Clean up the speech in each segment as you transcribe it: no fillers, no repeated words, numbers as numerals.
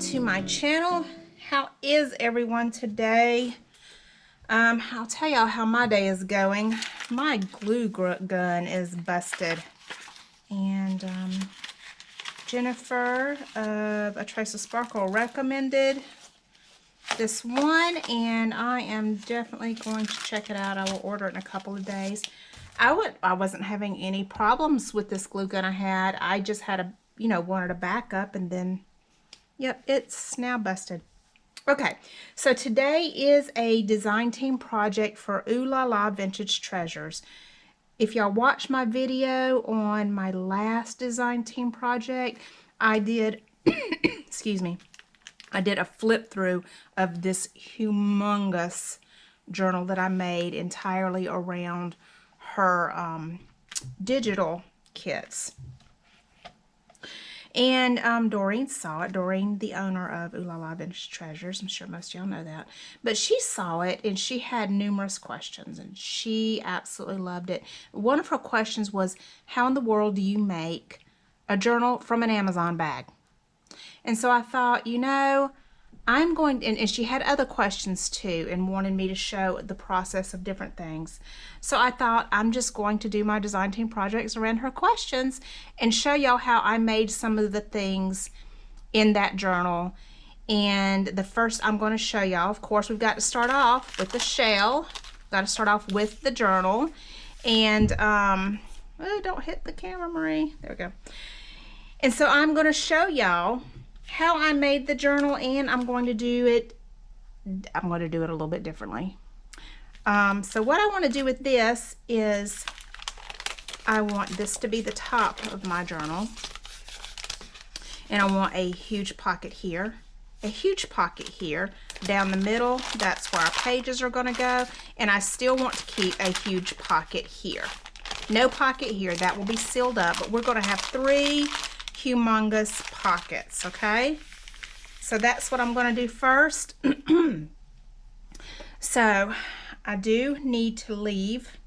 to my channel. How is everyone today? I'll tell y'all how my day is going. My glue gun is busted, and Jennifer of A Trace of Sparkle recommended this one, and I am definitely going to check it out. I will order it in a couple of days. I wasn't having any problems with this glue gun I had. I just had wanted a backup, and then yep, it's now busted. Okay, so today is a design team project for Ooh La La Vintage Treasures. If y'all watch my video on my last design team project, I did, excuse me, I did a flip through of this humongous journal that I made entirely around her digital kits. And Doreen saw it. Doreen, the owner of Ooh La La Vintage Treasures. I'm sure most of y'all know that. But she saw it, and she had numerous questions, and she absolutely loved it. One of her questions was, how in the world do you make a journal from an Amazon bag? And so I thought, I'm going, and she had other questions too, and wanted me to show the process of different things. So I thought I'm just going to do my design team projects around her questions and show y'all how I made some of the things in that journal. And the first I'm going to show y'all, of course, we've got to start off with the shell. Got to start off with the journal. And, oh, don't hit the camera, Marie. There we go. And so I'm going to show y'all how I made the journal, and I'm going to do it a little bit differently. So what I want to do with this is I want this to be the top of my journal, and I want a huge pocket here, a huge pocket here. Down the middle, that's where our pages are going to go, and I still want to keep a huge pocket here. No pocket here, that will be sealed up, but we're going to have 3 humongous pockets, okay? So that's what I'm going to do first. So I do need to leave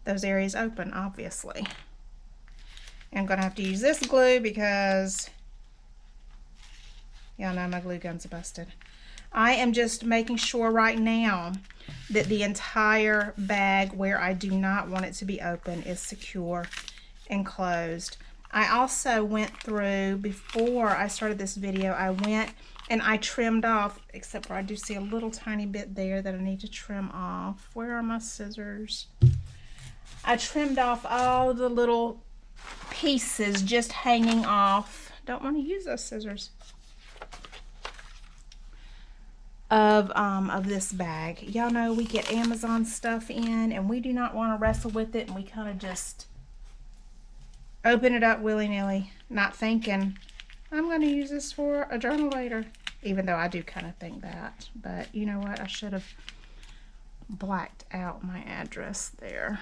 those areas open, obviously. I'm going to have to use this glue because y'all know my glue gun's busted. I am just making sure right now that the entire bag where I do not want it to be open is secure and closed. I also went through, before I started this video, I went and I trimmed off, except for I do see a little tiny bit there that I need to trim off. Where are my scissors? I trimmed off all the little pieces just hanging off. Don't want to use those scissors. Of this bag. Y'all know we get Amazon stuff in, and we do not want to wrestle with it, and we kind of just open it up willy-nilly, not thinking, I'm going to use this for a journal later. Even though I do kind of think that. But you know what? I should have blacked out my address there.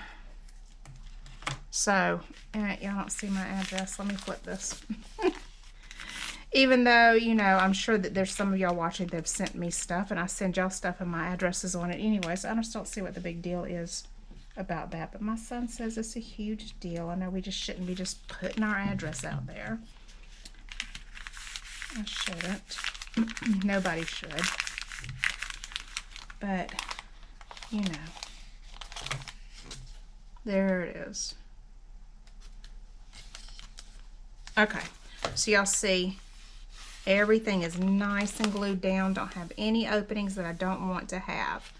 So, y'all don't see my address. Let me flip this. Even though, I'm sure that there's some of y'all watching that have sent me stuff, and I send y'all stuff and my address is on it anyway, so I just don't see what the big deal is about that. But my son says it's a huge deal. I know we just shouldn't be just putting our address out there. I shouldn't. Nobody should. But, there it is. Okay, so y'all see everything is nice and glued down. Don't have any openings that I don't want to have.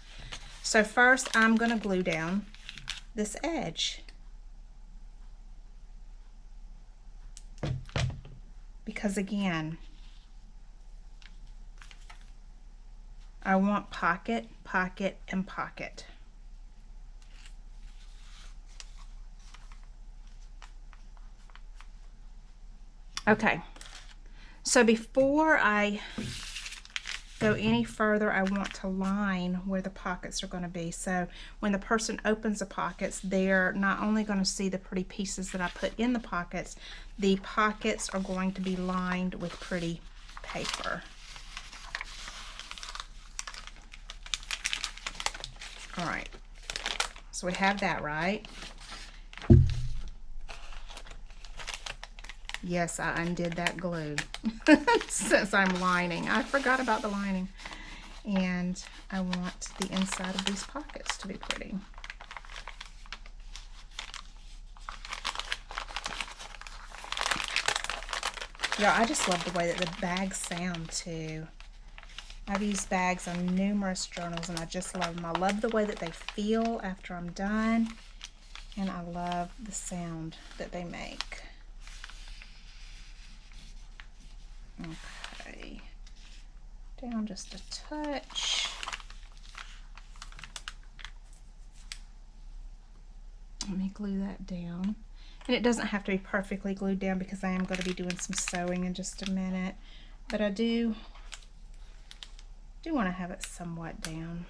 So first I'm going to glue down this edge, because again, I want pocket, pocket, and pocket. Okay, so before I go any further, I want to line where the pockets are going to be. So when the person opens the pockets, they're not only going to see the pretty pieces that I put in the pockets are going to be lined with pretty paper. All right, so we have that right. Yes, I undid that glue since I'm lining. I forgot about the lining. And I want the inside of these pockets to be pretty. Yeah, I just love the way that the bags sound too. I've used bags on numerous journals and I just love them. I love the way that they feel after I'm done, and I love the sound that they make. Okay, down just a touch. Let me glue that down. And it doesn't have to be perfectly glued down because I am going to be doing some sewing in just a minute. But I do want to have it somewhat down.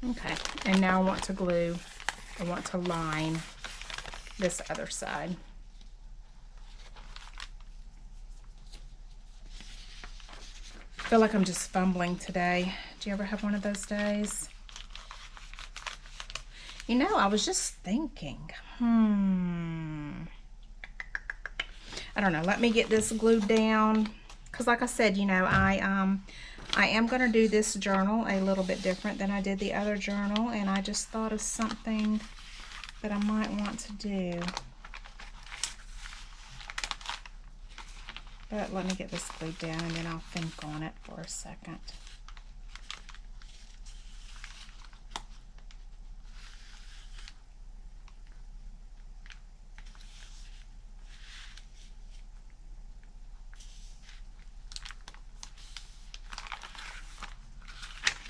Okay, and now I want to line this other side. I feel like I'm just fumbling today. Do you ever have one of those days? You know, I was just thinking, I don't know, let me get this glued down. Because like I said, you know, I am going to do this journal a little bit different than I did the other journal, and I just thought of something that I might want to do. But let me get this glued down and then I'll think on it for a second.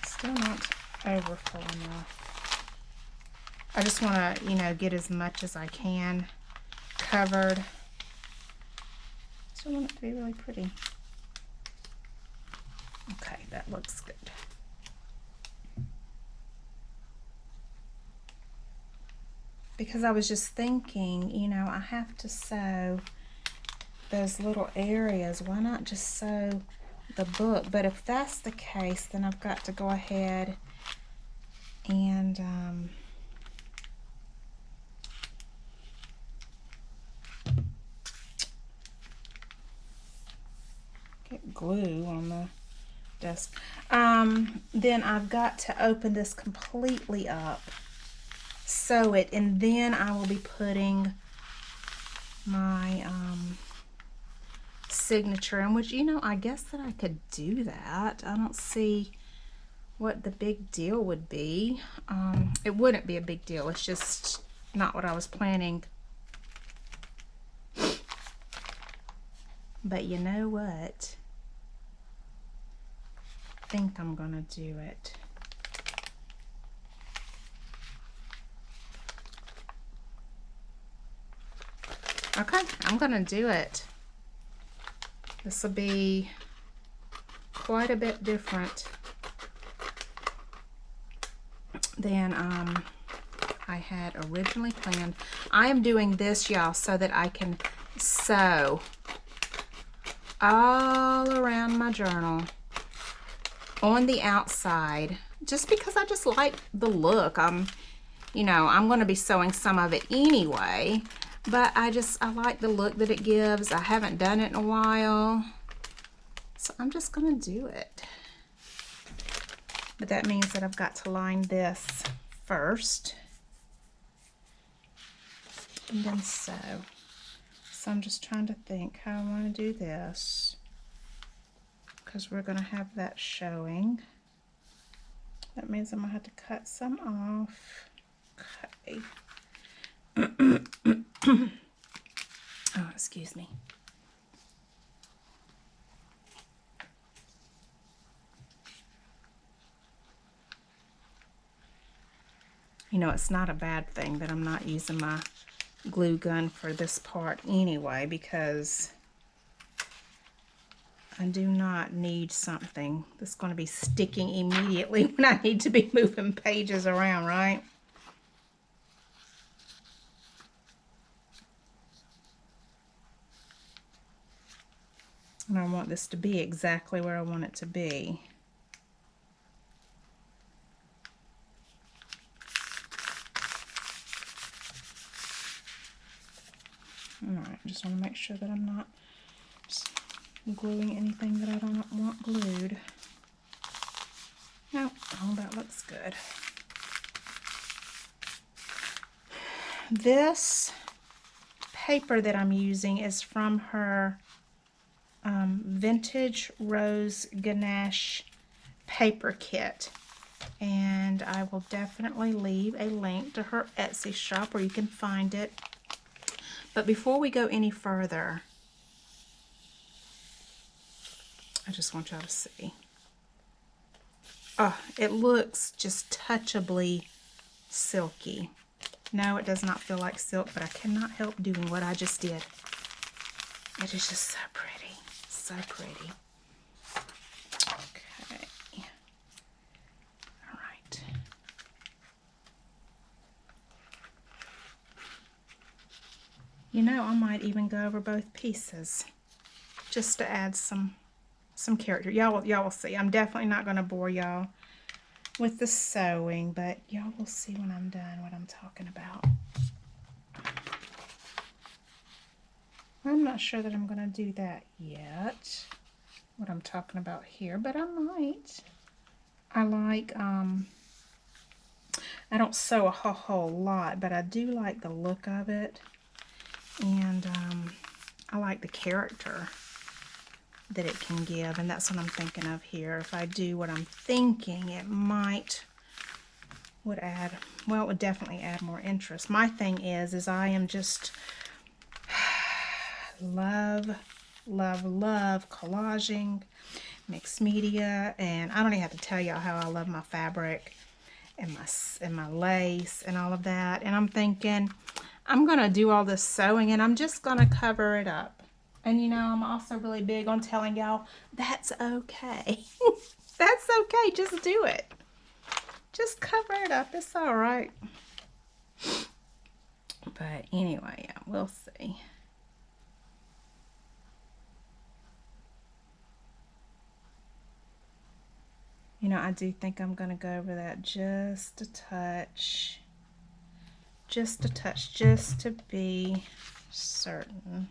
Still not over full enough. I just want to, you know, get as much as I can covered. Still want it to be really pretty. Okay, that looks good. Because I was just thinking, you know, I have to sew those little areas. Why not just sew the book? But if that's the case, then I've got to go ahead and get glue on the desk. Then I've got to open this completely up, sew it, and then I will be putting my signature in, which, you know, I guess that I could do that. I don't see what the big deal would be. It wouldn't be a big deal. It's just not what I was planning. But you know what? I think I'm gonna do it. Okay, I'm gonna do it. This will be quite a bit different than I had originally planned. I am doing this, y'all, so that I can sew all around my journal on the outside, just because I just like the look. You know, I'm going to be sewing some of it anyway, but I like the look that it gives. I haven't done it in a while, so I'm just going to do it. But that means that I've got to line this first and then sew. So I'm just trying to think how I want to do this, because we're going to have that showing. That means I'm going to have to cut some off. Okay. Oh, excuse me. You know, it's not a bad thing that I'm not using my glue gun for this part anyway, because I do not need something that's going to be sticking immediately when I need to be moving pages around, right? And I want this to be exactly where I want it to be. Alright, just want to make sure that I'm not gluing anything that I don't want glued. No, oh, that looks good. This paper that I'm using is from her Vintage Rose Ganache paper kit. And I will definitely leave a link to her Etsy shop where you can find it. But before we go any further, I just want y'all to see. Oh, it looks just touchably silky. No, it does not feel like silk, but I cannot help doing what I just did. It is just so pretty. So pretty. Okay. All right. You know, I might even go over both pieces just to add some character. Y'all will see. I'm definitely not going to bore y'all with the sewing, but y'all will see when I'm done what I'm talking about. I'm not sure that I'm going to do that yet, what I'm talking about here, but I might. I like, I don't sew a whole lot, but I do like the look of it, and I like the character that it can give, and that's what I'm thinking of here. If I do what I'm thinking, it would add, well, it would definitely add more interest. My thing is I am just love collaging, mixed media, and I don't even have to tell y'all how I love my fabric and my lace and all of that. And I'm thinking I'm gonna do all this sewing and I'm just gonna cover it up. And you know, I'm also really big on telling y'all that's okay. That's okay, just do it. Just cover it up, it's all right. But anyway, yeah, we'll see. You know, I do think I'm going to go over that just a touch. Just a touch, just to be certain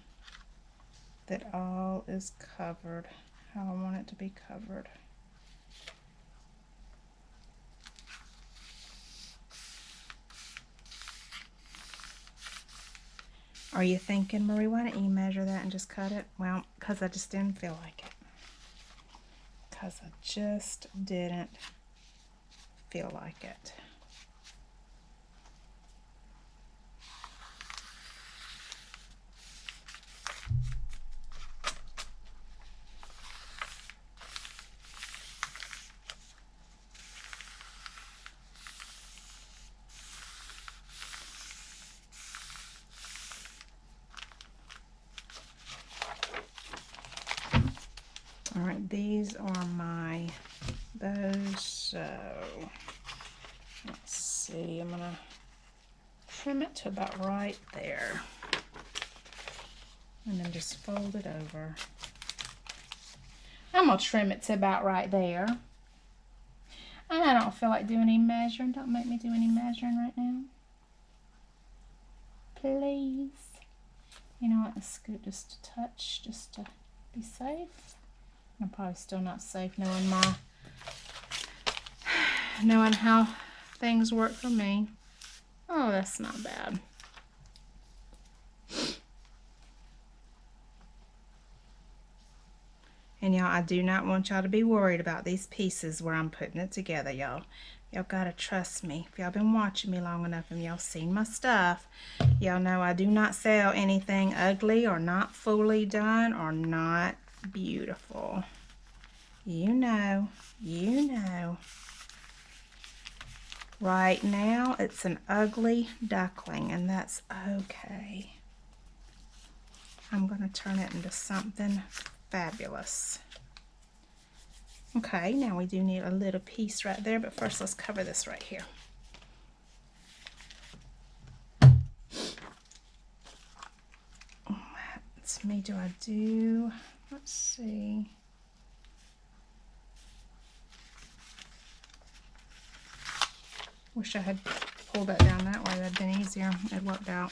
that all is covered how I want it to be covered. Are you thinking, Marie, why don't you measure that and just cut it? Well, because I just didn't feel like it. Because I just didn't feel like it. All right, these are my bows, so let's see, I'm gonna trim it to about right there and then just fold it over. I'm gonna trim it to about right there. And I don't feel like doing any measuring. Don't make me do any measuring right now. Please. You know what, let's scoot just a touch just to be safe. I'm probably still not safe knowing how things work for me. Oh, that's not bad. And y'all, I do not want y'all to be worried about these pieces where I'm putting it together, y'all. Y'all gotta trust me. If y'all been watching me long enough and y'all seen my stuff, y'all know I do not sell anything ugly or not fully done or not beautiful. You know. Right now, it's an ugly duckling, and that's okay. I'm gonna turn it into something fabulous. Okay, now we do need a little piece right there, but first let's cover this right here. That's me. Do I do? Let's see. Wish I had pulled that down that way. That'd been easier. It worked out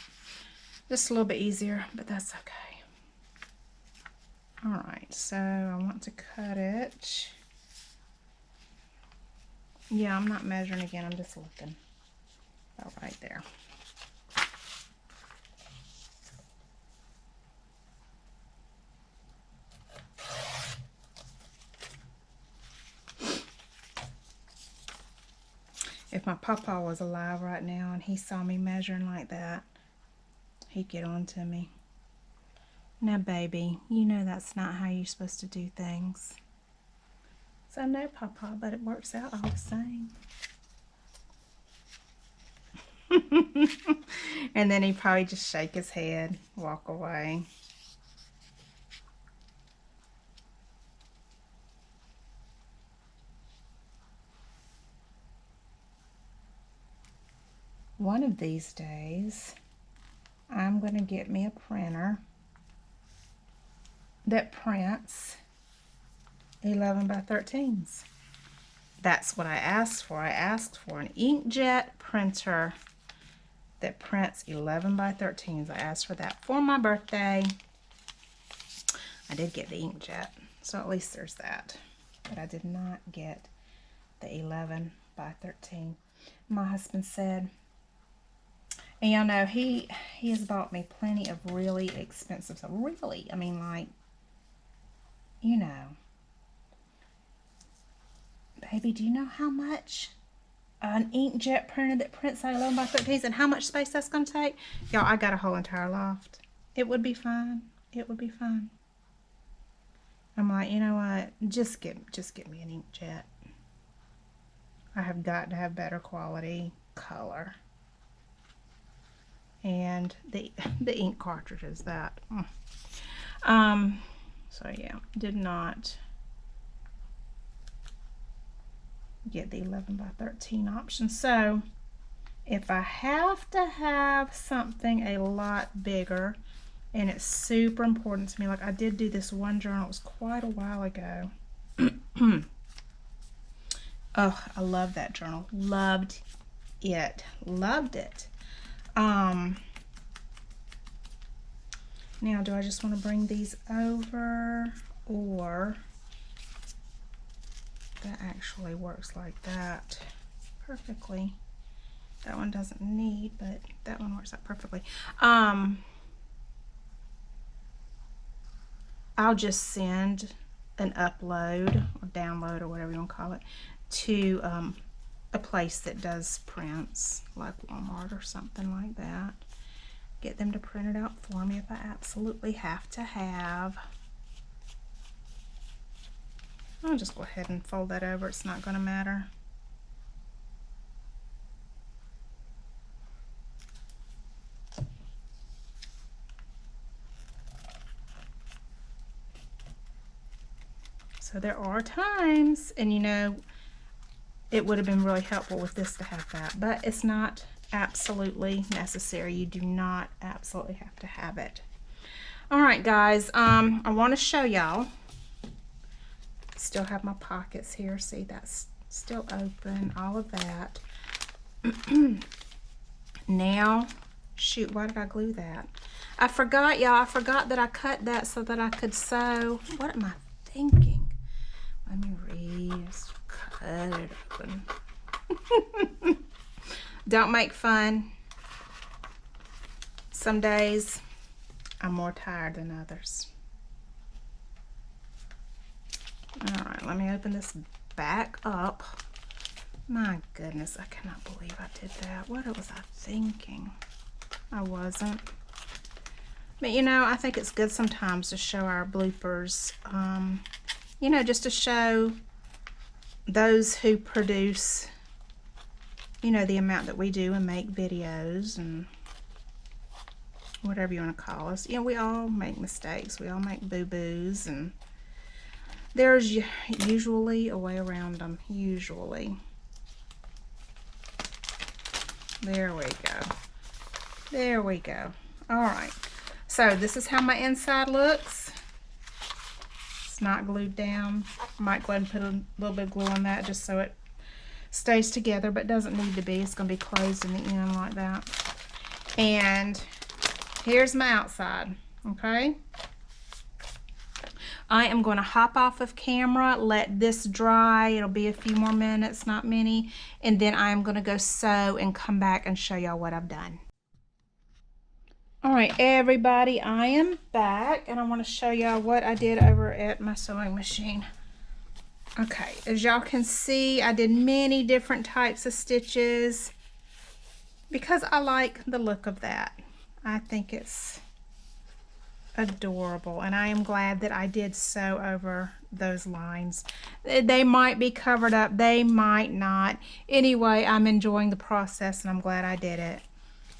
just a little bit easier, but that's okay. All right, so I want to cut it. Yeah, I'm not measuring again. I'm just looking about right there. If my papa was alive right now and he saw me measuring like that, he'd get on to me. Now, baby, you know that's not how you're supposed to do things. So, no, papa, but it works out all the same. And then he'd probably just shake his head, walk away. One of these days, I'm going to get me a printer that prints 11 by 13s. That's what I asked for. I asked for an inkjet printer that prints 11 by 13s. I asked for that for my birthday. I did get the inkjet, so at least there's that. But I did not get the 11 by 13. My husband said, and y'all know he has bought me plenty of really expensive stuff. Really, I mean, like, you know. Baby, do you know how much an inkjet printer that prints out 11 by 13s and how much space that's going to take? Y'all, I got a whole entire loft. It would be fine. It would be fine. I'm like, you know what? Just get me an inkjet. I have got to have better quality color. And the ink cartridges that. So yeah, did not get the 11 by 13 option. So if I have to have something a lot bigger and it's super important to me, like I did do this one journal, it was quite a while ago. Oh, I love that journal. Loved it. Loved it. Now, do I just want to bring these over, or that actually works like that perfectly. That one doesn't need, but that one works out perfectly. I'll just send an upload or download or whatever you want to call it to a place that does prints, like Walmart or something like that. Get them to print it out for me if I absolutely have to have. I'll just go ahead and fold that over. It's not going to matter. So there are times, and you know, it would have been really helpful with this to have that, but it's not absolutely necessary. You do not absolutely have to have it. All right, guys, I want to show y'all. Still have my pockets here. See, that's still open, all of that. Now, shoot, why did I glue that? I forgot, y'all. I forgot that I cut that so that I could sew. What am I thinking? Let me read. Just cut it open. Don't make fun. Some days I'm more tired than others. All right, let me open this back up. My goodness, I cannot believe I did that. What was I thinking? I wasn't. But you know, I think it's good sometimes to show our bloopers. You know, just to show those who produce, you know, the amount that we do and make videos and whatever you want to call us. You know, we all make mistakes. We all make boo-boos, and there's usually a way around them. Usually. There we go. There we go. All right. So this is how my inside looks. It's not glued down. I might go ahead and put a little bit of glue on that just so it stays together, but doesn't need to be. It's going to be closed in the end like that. And here's my outside, okay? I am going to hop off of camera, let this dry. It'll be a few more minutes, not many. And then I'm going to go sew and come back and show y'all what I've done. All right, everybody, I am back and I want to show y'all what I did over at my sewing machine. Okay, as y'all can see, I did many different types of stitches because I like the look of that. I think it's adorable, and I am glad that I did sew over those lines. They might be covered up, they might not. Anyway, I'm enjoying the process and I'm glad I did it.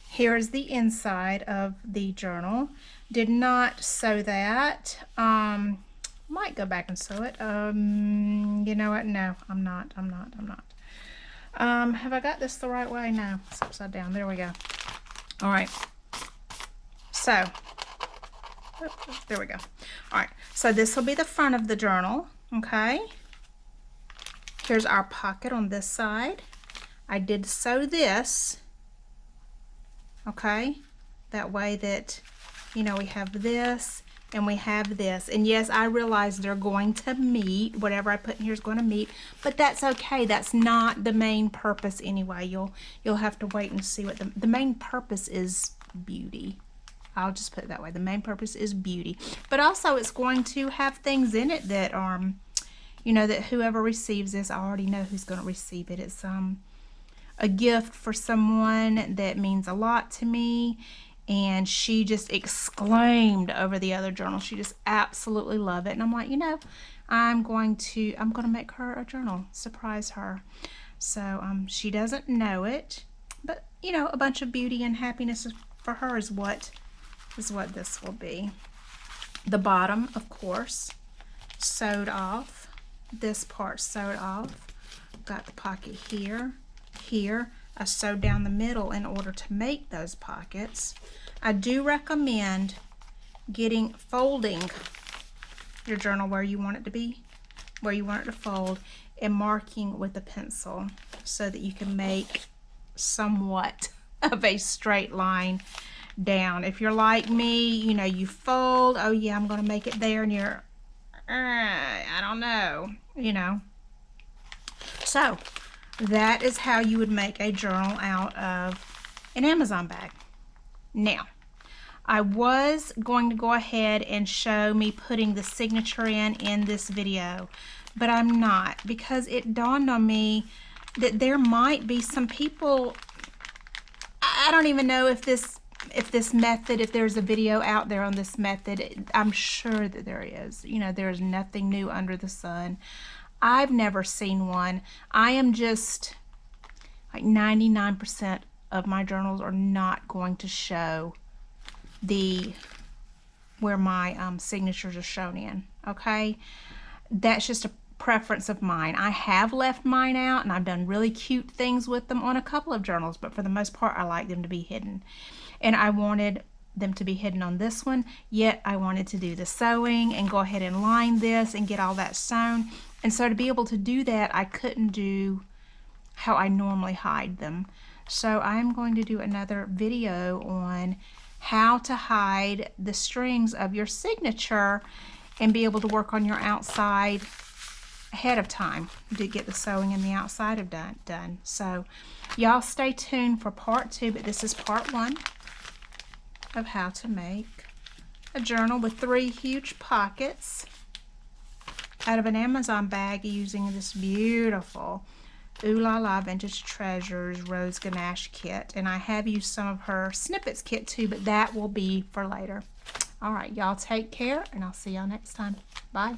Here's the inside of the journal. Did not sew that. Might go back and sew it. You know what? No, I'm not. Have I got this the right way? No, it's upside down. There we go. All right. So, there we go. All right. So this will be the front of the journal. Okay. Here's our pocket on this side. I did sew this. Okay. That way that, you know, we have this and we have this. And yes, I realize they're going to meet. Whatever I put in here is going to meet. But that's okay. That's not the main purpose anyway. You'll have to wait and see what the main purpose is. Beauty. I'll just put it that way. The main purpose is beauty. But also it's going to have things in it that you know, that whoever receives this, I already know who's going to receive it. It's a gift for someone that means a lot to me. And she just exclaimed over the other journal. She just absolutely loved it. And I'm like, you know, I'm going to make her a journal, surprise her. So she doesn't know it, but you know, a bunch of beauty and happiness for her is what this will be. The bottom, of course, sewed off. This part sewed off. Got the pocket here, here. I sewed down the middle in order to make those pockets. I do recommend folding your journal where you want it to be, where you want it to fold, and marking with a pencil so that you can make somewhat of a straight line down. If you're like me, you know, you fold, oh yeah, I'm gonna make it there, and you're I don't know, you know. So that is how you would make a journal out of an Amazon bag. Now, I was going to go ahead and show me putting the signature in this video, but I'm not, because it dawned on me that there might be some people, I don't even know if this method, if there's a video out there on this method. I'm sure that there is. You know, there's nothing new under the sun. I've never seen one. I am just like 99% of my journals are not going to show where my signatures are shown in. Okay, that's just a preference of mine. I have left mine out, and I've done really cute things with them on a couple of journals, but for the most part I like them to be hidden. And I wanted them to be hidden on this one, yet I wanted to do the sewing and go ahead and line this and get all that sewn. And so to be able to do that, I couldn't do how I normally hide them. So I'm going to do another video on how to hide the strings of your signature and be able to work on your outside ahead of time to get the sewing and the outside of done. So y'all stay tuned for part 2, but this is part 1 of how to make a journal with 3 huge pockets out of an Amazon bag using this beautiful Ooh La La Vintage Treasures Rose Ganache kit. And I have used some of her snippets kit too, but that will be for later. All right, y'all take care, and I'll see y'all next time. Bye.